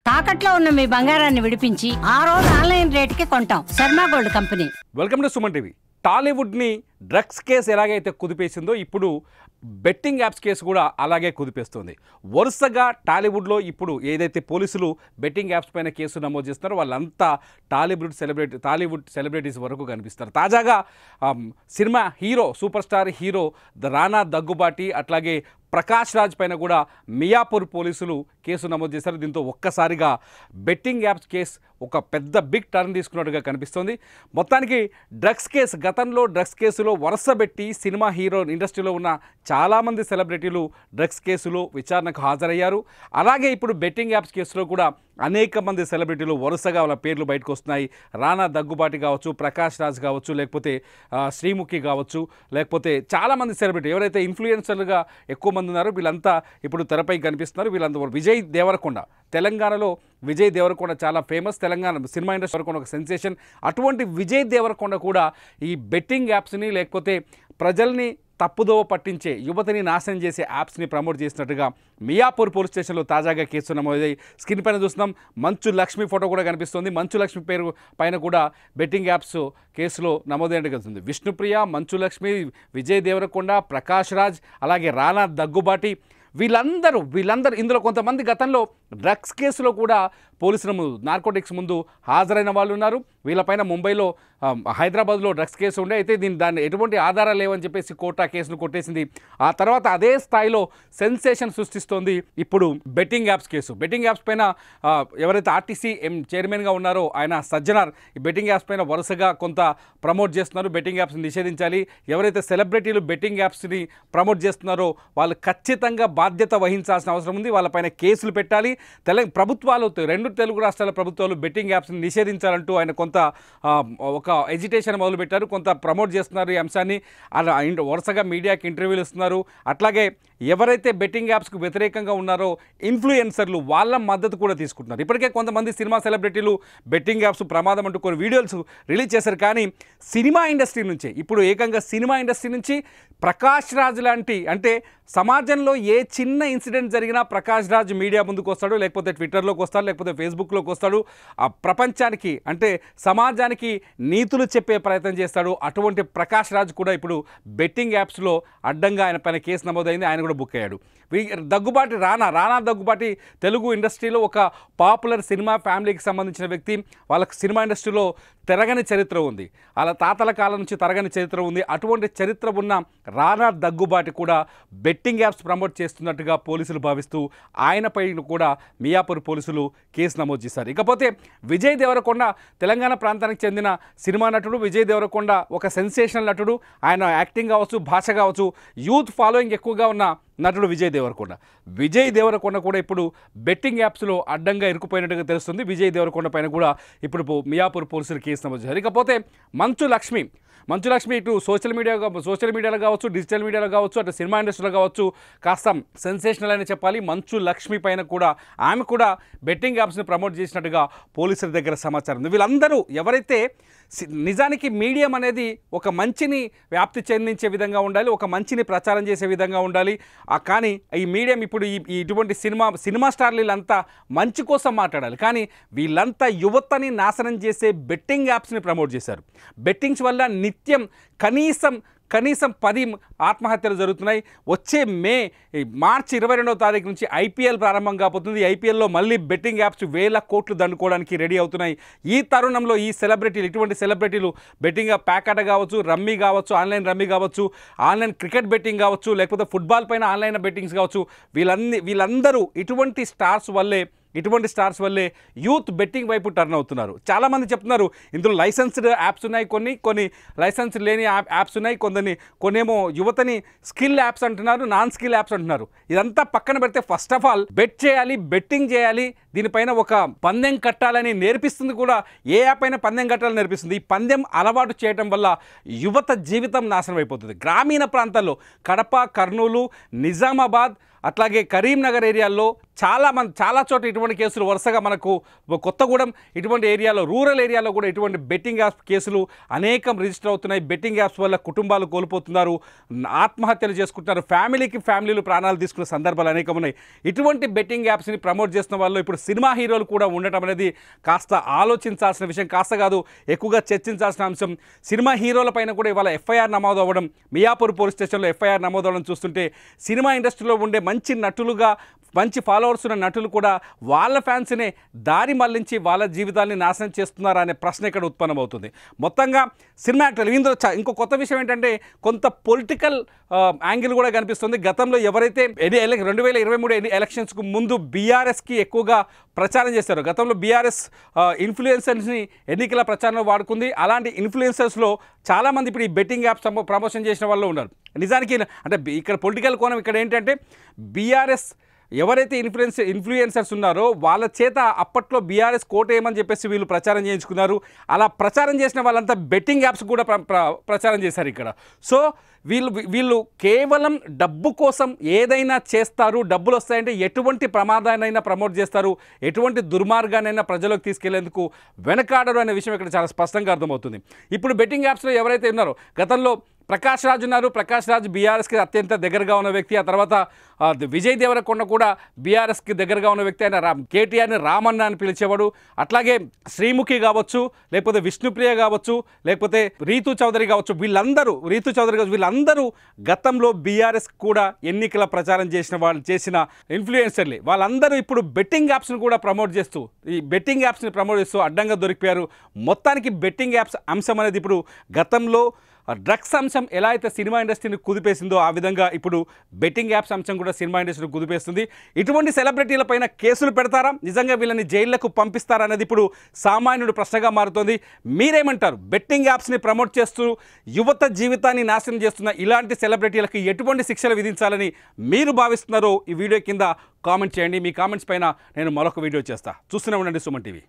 తాకట్లో ఉన్న మీ బంగారాన్ని విడిపించి ఆ రోజు ఆన్లైన్ రేటుకి కొంటాం. Sharma gold company. Welcome to Suman TV. టాలీవుడ్ని డ్రగ్స్ కేసు ఎలాగైతే కుదిపేసిందో ఇప్పుడు బెట్టింగ్ యాప్స్ కేసు కూడా అలాగే కుదిపేస్తుంది. వరుసగా టాలీవుడ్లో ఇప్పుడు ఏదైతే పోలీసులు బెట్టింగ్ యాప్స్ పైన కేసు నమోదు చేస్తున్నారో వాళ్ళంతా టాలీవుడ్ సెలబ్రిటీస్ వరకు కనిపిస్తారు. తాజాగా cinema hero super star hero రానా దగ్గుబాటి అట్లాగే ప్రకాష్ రాజ్ పైన కూడా మియాపూర్ పోలీసులు కేసు నమోదు చేశారు. దీంతో ఒక్కసారిగా బెట్టింగ్ యాప్స్ కేసు ఒక పెద్ద బిగ్ టర్న్ తీసుకున్నట్టుగా కనిపిస్తోంది. మొత్తానికి డ్రగ్స్ కేసు, గతంలో డ్రగ్స్ కేసులో వరుసబెట్టి సినిమా హీరో ఇండస్ట్రీలో ఉన్న చాలామంది సెలబ్రిటీలు డ్రగ్స్ కేసులో విచారణకు హాజరయ్యారు. అలాగే ఇప్పుడు బెట్టింగ్ యాప్స్ కేసులో కూడా అనేక మంది సెలబ్రిటీలు వరుసగా వాళ్ళ పేర్లు బయటకు వస్తున్నాయి. రానా దగ్గుబాటి కావచ్చు, ప్రకాష్ రాజ్ కావచ్చు, లేకపోతే శ్రీముఖి కావచ్చు, లేకపోతే చాలామంది సెలబ్రిటీ ఎవరైతే ఇన్ఫ్లుయెన్సర్లుగా ఎక్కువ మంది ఉన్నారో వీళ్ళంతా ఇప్పుడు తెరపై కనిపిస్తున్నారు. వీళ్ళంతా విజయ్ దేవరకొండ, తెలంగాణలో విజయ్ దేవరకొండ చాలా ఫేమస్, తెలంగాణ సినిమా ఇండస్ట్రీ వరకు ఒక సెన్సేషన్. అటువంటి విజయ్ దేవరకొండ కూడా ఈ బెట్టింగ్ యాప్స్ని లేకపోతే ప్రజల్ని తప్పుదోవ పట్టించే, యువతని నాశనం చేసే యాప్స్ని ప్రమోట్ చేసినట్టుగా మియాపూర్ పోలీస్ స్టేషన్లో తాజాగా కేసు నమోదయ్యాయి. స్క్రీన్ పైన చూస్తున్నాం, మంచు లక్ష్మి ఫోటో కూడా కనిపిస్తుంది. మంచు లక్ష్మి పేరు పైన కూడా బెట్టింగ్ యాప్స్ కేసులో నమోదైనట్టు కలుస్తుంది. విష్ణుప్రియ, మంచు లక్ష్మి, విజయ్ దేవరకొండ, ప్రకాష్ రాజ్, అలాగే రానా దగ్గుబాటి వీళ్ళందరూ ఇందులో కొంతమంది గతంలో డ్రగ్స్ కేసులో కూడా పోలీసుల ముందు, నార్కోటిక్స్ ముందు హాజరైన వాళ్ళు ఉన్నారు. వీళ్ళపైన ముంబైలో, హైదరాబాద్లో డ్రగ్స్ కేసు ఉండే, అయితే దాన్ని ఎటువంటి ఆధారాలు లేవని చెప్పేసి కోర్టు ఆ కేసును కొట్టేసింది. ఆ తర్వాత అదే స్థాయిలో సెన్సేషన్ సృష్టిస్తోంది ఇప్పుడు betting apps case. Betting apps పైన ఎవరైతే ఆర్టీసీ చైర్మన్గా ఉన్నారో ఆయన సజ్జనార్ ఈ బెట్టింగ్ యాప్స్ పైన వరుసగా కొంత ప్రమోట్ చేస్తున్నారు. బెట్టింగ్ యాప్స్ని నిషేధించాలి, ఎవరైతే సెలబ్రిటీలు బెట్టింగ్ యాప్స్ని ప్రమోట్ చేస్తున్నారో వాళ్ళు ఖచ్చితంగా బాధ్యత వహించాల్సిన అవసరం ఉంది, వాళ్ళపైన కేసులు పెట్టాలి. ప్రభుత్వాలు, రెండు తెలుగు రాష్ట్రాల ప్రభుత్వాలు బెట్టింగ్ యాప్స్ని నిషేధించాలంటూ ఆయన కొంత ఒక ఎజిటేషన్ మొదలుపెట్టారు, కొంత ప్రమోట్ చేస్తున్నారు ఈ అంశాన్ని. అలా వరుసగా మీడియాకి ఇంటర్వ్యూలు ఇస్తున్నారు. అట్లాగే ఎవరైతే బెట్టింగ్ యాప్స్కు వ్యతిరేకంగా ఉన్నారో ఇన్ఫ్లుయెన్సర్లు వాళ్ళ మద్దతు కూడా తీసుకుంటున్నారు. ఇప్పటికే కొంతమంది సినిమా సెలబ్రిటీలు బెట్టింగ్ యాప్స్ ప్రమాదం అంటూ కొన్ని వీడియోస్ రిలీజ్ చేశారు. కానీ సినిమా ఇండస్ట్రీ నుంచే ఇప్పుడు ఏకంగా సినిమా ఇండస్ట్రీ నుంచి ప్రకాష్ రాజ్ లాంటి, అంటే సమాజంలో ఏ చిన్న ఇన్సిడెంట్ జరిగినా ప్రకాష్ రాజ్ మీడియా ముందుకు వస్తాడు, లేకపోతే ట్విట్టర్లోకి వస్తాడు, లేకపోతే ఫేస్బుక్లోకి వస్తాడు, ఆ ప్రపంచానికి అంటే సమాజానికి నీతులు చెప్పే ప్రయత్నం చేస్తాడు. అటువంటి ప్రకాష్ రాజ్ కూడా ఇప్పుడు బెట్టింగ్ యాప్స్లో అడ్డంగా ఆయన పైన కేసు నమోదైంది, ఆయన కూడా బుక్ అయ్యాడు. దగ్గుబాటి రానా దగ్గుబాటి తెలుగు ఇండస్ట్రీలో ఒక పాపులర్ సినిమా ఫ్యామిలీకి సంబంధించిన వ్యక్తి. వాళ్ళకి సినిమా ఇండస్ట్రీలో తెరగని చరిత్ర ఉంది, వాళ్ళ తాతల కాలం నుంచి తరగని చరిత్ర ఉంది. అటువంటి చరిత్ర ఉన్న రానా దగ్గుబాటి కూడా బెట్టింగ్ యాప్స్ ప్రమోట్ చేస్తున్నట్టుగా పోలీసులు భావిస్తూ ఆయనపై కూడా మియాపూర్ పోలీసులు కేసు నమోదు చేశారు. ఇకపోతే విజయ్ దేవరకొండ తెలంగాణ ప్రాంతానికి చెందిన సినిమా నటుడు. విజయ్ దేవరకొండ ఒక సెన్సేషనల్ నటుడు. ఆయన యాక్టింగ్ కావచ్చు, భాష కావచ్చు, యూత్ ఫాలోయింగ్ ఎక్కువగా ఉన్న నటుడు విజయ్ దేవరకొండ కూడా ఇప్పుడు బెట్టింగ్ యాప్స్లో అడ్డంగా ఇరుక్కుపోయినట్టుగా తెలుస్తుంది. విజయ్ దేవరకొండ పైన కూడా ఇప్పుడు మియాపూర్ పోలీసులు కేసు నమోదు చేశారు. ఇకపోతే మంచు లక్ష్మి ఇటు సోషల్ మీడియాలో కావచ్చు, డిజిటల్ మీడియాలో కావచ్చు, అటు సినిమా ఇండస్ట్రీలో కావచ్చు కాస్త సెన్సేషనల్ అని చెప్పాలి. మంచు లక్ష్మి పైన కూడా ఆమె కూడా బెట్టింగ్ యాప్స్ని ప్రమోట్ చేసినట్టుగా పోలీసుల దగ్గర సమాచారం ఉంది. వీళ్ళందరూ ఎవరైతే నిజానికి మీడియం అనేది ఒక మంచిని వ్యాప్తి చెందించే విధంగా ఉండాలి, ఒక మంచిని ప్రచారం చేసే విధంగా ఉండాలి. కానీ ఈ మీడియం ఇప్పుడు ఇటువంటి సినిమా స్టార్లు వీళ్ళంతా మంచి కోసం మాట్లాడాలి. కానీ వీళ్ళంతా యువతని నాశనం చేసే బెట్టింగ్ యాప్స్ని ప్రమోట్ చేశారు. బెట్టింగ్స్ వల్ల నిత్యం కనీసం 10 ఆత్మహత్యలు జరుగుతున్నాయి. వచ్చే మార్చి 22వ తారీఖు నుంచి ఐపీఎల్ ప్రారంభం కాబోతుంది. ఐపీఎల్లో మళ్ళీ బెట్టింగ్ యాప్స్ వేల కోట్లు దండుకోవడానికి రెడీ అవుతున్నాయి. ఈ తరుణంలో ఇటువంటి సెలబ్రిటీలు బెట్టింగ్ యాప్ ప్యాకాట కావచ్చు, రమ్మీ కావచ్చు, ఆన్లైన్ రమ్మీ కావచ్చు, ఆన్లైన్ క్రికెట్ బెట్టింగ్ కావచ్చు, లేకపోతే ఫుట్బాల్ పైన ఆన్లైన్ బెట్టింగ్స్ కావచ్చు, వీళ్ళందరూ ఇటువంటి స్టార్స్ వల్లే యూత్ బెట్టింగ్ వైపు టర్న్ అవుతున్నారు. చాలామంది చెప్తున్నారు ఇందులో లైసెన్స్డ్ యాప్స్ ఉన్నాయి, కొన్ని లైసెన్స్ లేని యాప్స్ ఉన్నాయి, కొన్నేమో యువతని స్కిల్ యాప్స్ అంటున్నారు, నాన్ స్కిల్ యాప్స్ అంటున్నారు. ఇదంతా పక్కన పెడితే ఫస్ట్ ఆఫ్ ఆల్ బెట్టింగ్ చేయాలి, దీనిపైన ఒక పందెం కట్టాలని నేర్పిస్తుంది కూడా. ఏ యాప్ అయినా పందెం కట్టాలని నేర్పిస్తుంది. ఈ పందెం అలవాటు చేయడం వల్ల యువత జీవితం నాశనం అయిపోతుంది. గ్రామీణ ప్రాంతాల్లో కడప, కర్నూలు, నిజామాబాద్, అట్లాగే కరీంనగర్ ఏరియాల్లో చాలా చోట్ల ఇటువంటి కేసులు వరుసగా మనకు కొత్తగూడెం ఇటువంటి ఏరియాలో రూరల్ ఏరియాలో కూడా ఇటువంటి బెట్టింగ్ యాప్స్ కేసులు అనేకం రిజిస్టర్ అవుతున్నాయి. బెట్టింగ్ యాప్స్ వల్ల కుటుంబాలు కోల్పోతున్నారు, ఆత్మహత్యలు చేసుకుంటున్నారు, ఫ్యామిలీలు ప్రాణాలు తీసుకున్న సందర్భాలు అనేకం ఉన్నాయి. ఇటువంటి బెట్టింగ్ యాప్స్ని ప్రమోట్ చేస్తున్న వాళ్ళు ఇప్పుడు సినిమా హీరోలు కూడా ఉండటం అనేది కాస్త ఆలోచించాల్సిన విషయం, కాస్త కాదు ఎక్కువగా చర్చించాల్సిన అంశం. సినిమా హీరోల పైన కూడా ఇవాళ ఎఫ్ఐఆర్ నమోదు అవ్వడం, మియాపూర్ పోలీస్ స్టేషన్లో ఎఫ్ఐఆర్ నమోదు అవ్వడం చూస్తుంటే సినిమా ఇండస్ట్రీలో ఉండే మంచి నటులుగా మంచి ఫాలోవర్స్ ఉన్న నటులు కూడా వాళ్ళ ఫ్యాన్స్నే దారి మళ్లించి వాళ్ళ జీవితాన్ని నాశనం చేస్తున్నారా అనే ప్రశ్న ఇక్కడ ఉత్పన్నమవుతుంది. మొత్తంగా సినిమా యాక్టర్లు ఇందులో ఇంకో కొత్త విషయం ఏంటంటే కొంత పొలిటికల్ యాంగిల్ కూడా కనిపిస్తుంది. గతంలో ఎవరైతే 2023 ఎలక్షన్స్కు ముందు బీఆర్ఎస్కి ఎక్కువగా ప్రచారం చేశారు. గతంలో బీఆర్ఎస్ ఇన్ఫ్లుయెన్సర్స్ని ఎన్నికల ప్రచారంలో వాడుకుంది. అలాంటి ఇన్ఫ్లుయెన్సర్స్లో చాలామంది ఇప్పుడు ఈ బెట్టింగ్ యాప్స్ ప్రమోషన్ చేసిన వాళ్ళు ఉన్నారు. నిజానికి అంటే ఇక్కడ పొలిటికల్ కోణం ఇక్కడ ఏంటంటే బీఆర్ఎస్ ఎవరైతే ఇన్ఫ్లుయెన్సర్స్ ఉన్నారో వాళ్ళ చేత అప్పట్లో బీఆర్ఎస్ కోటేయమని చెప్పేసి వీళ్ళు ప్రచారం చేయించుకున్నారు. అలా ప్రచారం చేసిన వాళ్ళంతా బెట్టింగ్ యాప్స్ కూడా ప్రచారం చేశారు ఇక్కడ. సో వీళ్ళు కేవలం డబ్బు కోసం ఏదైనా చేస్తారు, డబ్బులు వస్తాయంటే ఎటువంటి ప్రమాదాన్నైనా ప్రమోట్ చేస్తారు, ఎటువంటి దుర్మార్గానైనా ప్రజలకు తీసుకెళ్లేందుకు వెనకాడరు అనే విషయం ఇక్కడ చాలా స్పష్టంగా అర్థమవుతుంది. ఇప్పుడు బెట్టింగ్ యాప్స్లో ఎవరైతే ఉన్నారో గతంలో ప్రకాష్ రాజ్ ఉన్నారు. ప్రకాష్ రాజ్ బీఆర్ఎస్కి అత్యంత దగ్గరగా ఉన్న వ్యక్తి. ఆ తర్వాత విజయ్ దేవరకొండ కూడా బీఆర్ఎస్కి దగ్గరగా ఉన్న వ్యక్తి. ఆయన కేటీఆర్ని రామన్న అని పిలిచేవాడు. అట్లాగే శ్రీముఖి కావచ్చు, లేకపోతే విష్ణుప్రియ కావచ్చు, లేకపోతే రీతు చౌదరి కావచ్చు, వీళ్ళందరూ గతంలో బీఆర్ఎస్ కూడా ఎన్నికల ప్రచారం చేసిన ఇన్ఫ్లుయెన్సర్లే. వాళ్ళందరూ ఇప్పుడు బెట్టింగ్ యాప్స్ని కూడా ఈ బెట్టింగ్ యాప్స్ని ప్రమోట్ చేస్తూ అడ్డంగా దొరికిపోయారు. మొత్తానికి బెట్టింగ్ యాప్స్ అంశం అనేది ఇప్పుడు గతంలో డ్రగ్స్ అంశం ఎలా అయితే సినిమా ఇండస్ట్రీని కుదిపేసిందో ఆ విధంగా ఇప్పుడు బెట్టింగ్ యాప్స్ అంశం కూడా సినిమా ఇండస్ట్రీని కుదిపేస్తుంది. ఇటువంటి సెలబ్రిటీలపైన కేసులు పెడతారా, నిజంగా వీళ్ళని జైళ్లకు పంపిస్తారా అనేది ఇప్పుడు సామాన్యుడు ప్రశ్నగా మారుతోంది. మీరేమంటారు? బెట్టింగ్ యాప్స్ని ప్రమోట్ చేస్తూ యువత జీవితాన్ని నాశనం చేస్తున్న ఇలాంటి సెలబ్రిటీలకు ఎటువంటి శిక్షలు విధించాలని మీరు భావిస్తున్నారో ఈ వీడియో కింద కామెంట్ చేయండి. మీ కామెంట్స్ పైన నేను మరొక వీడియో చేస్తా. చూస్తూనే ఉండండి సుమన్ టీవీ.